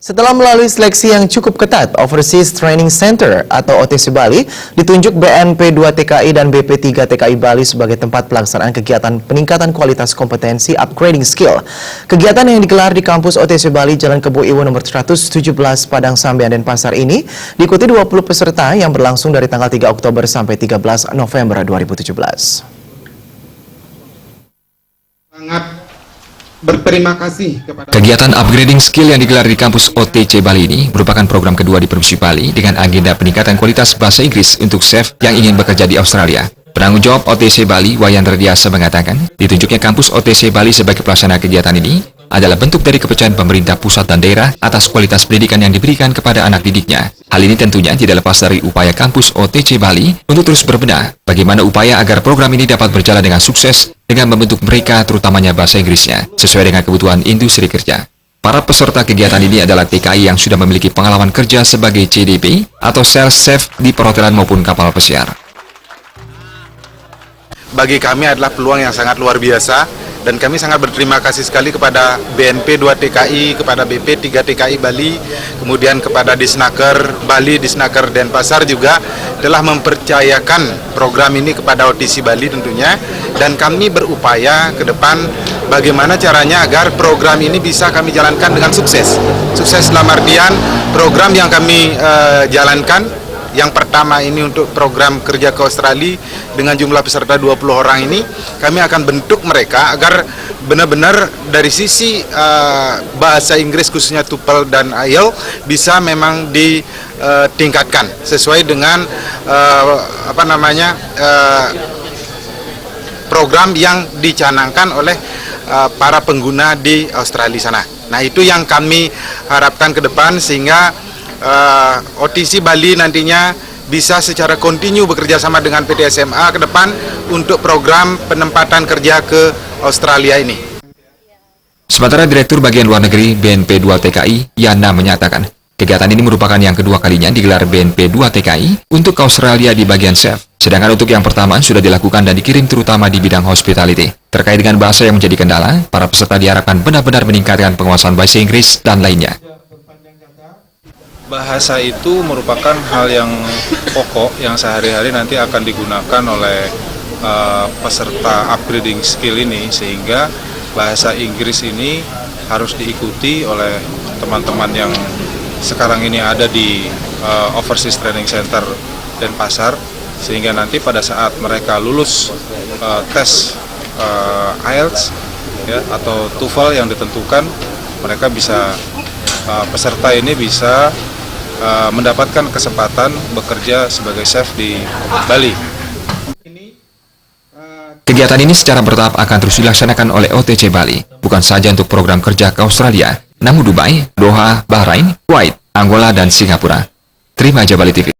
Setelah melalui seleksi yang cukup ketat, Overseas Training Center atau OTC Bali ditunjuk BNP 2 TKI dan BP 3 TKI Bali sebagai tempat pelaksanaan kegiatan peningkatan kualitas kompetensi upgrading skill. Kegiatan yang digelar di kampus OTC Bali Jalan Kebo Iwo nomor 117 Padang Sambian Denpasar ini diikuti 20 peserta yang berlangsung dari tanggal 3 Oktober sampai 13 November 2017. Sangat berterima kasih kepada kegiatan upgrading skill yang digelar di kampus OTC Bali ini merupakan program kedua di Provinsi Bali dengan agenda peningkatan kualitas bahasa Inggris untuk chef yang ingin bekerja di Australia. Penanggung jawab OTC Bali, Wayan Rediasa, mengatakan ditunjuknya kampus OTC Bali sebagai pelaksana kegiatan ini adalah bentuk dari kepercayaan pemerintah pusat dan daerah atas kualitas pendidikan yang diberikan kepada anak didiknya. Hal ini tentunya tidak lepas dari upaya kampus OTC Bali untuk terus berbenah bagaimana upaya agar program ini dapat berjalan dengan sukses dengan membentuk mereka terutamanya bahasa Inggrisnya sesuai dengan kebutuhan industri kerja. Para peserta kegiatan ini adalah TKI yang sudah memiliki pengalaman kerja sebagai CDP atau sales chef di perhotelan maupun kapal pesiar. bagi kami adalah peluang yang sangat luar biasa dan kami sangat berterima kasih sekali kepada BNP 2 TKI, kepada BP 3 TKI Bali, kemudian kepada Disnaker Bali, Disnaker Denpasar juga telah mempercayakan program ini kepada OTC Bali tentunya, dan kami berupaya ke depan bagaimana caranya agar program ini bisa kami jalankan dengan sukses. Sukses dalam artian program yang kami jalankan. Yang pertama ini untuk program kerja ke Australia dengan jumlah peserta 20 orang ini, kami akan bentuk mereka agar benar-benar dari sisi bahasa Inggris khususnya TOEFL dan IELTS bisa memang ditingkatkan sesuai dengan program yang dicanangkan oleh para pengguna di Australia sana. Nah, itu yang kami harapkan ke depan sehingga OTC Bali nantinya bisa secara kontinu bekerja sama dengan PT SMA ke depan untuk program penempatan kerja ke Australia ini. Sementara Direktur Bagian Luar Negeri BNP 2 TKI, Yana, menyatakan kegiatan ini merupakan yang kedua kalinya digelar BNP 2 TKI untuk ke Australia di bagian chef. Sedangkan untuk yang pertama sudah dilakukan dan dikirim terutama di bidang hospitality. Terkait dengan bahasa yang menjadi kendala, para peserta diharapkan benar-benar meningkatkan penguasaan bahasa Inggris dan lainnya. Bahasa itu merupakan hal yang pokok yang sehari-hari nanti akan digunakan oleh peserta upgrading skill ini, sehingga bahasa Inggris ini harus diikuti oleh teman-teman yang sekarang ini ada di Overseas Training Center Denpasar, sehingga nanti pada saat mereka lulus tes IELTS ya, atau TOEFL yang ditentukan, mereka bisa peserta ini bisa mendapatkan kesempatan bekerja sebagai chef di Bali. Kegiatan ini secara bertahap akan terus dilaksanakan oleh OTC Bali, bukan saja untuk program kerja ke Australia, namun Dubai, Doha, Bahrain, Kuwait, Angola, dan Singapura. Terima aja Bali TV.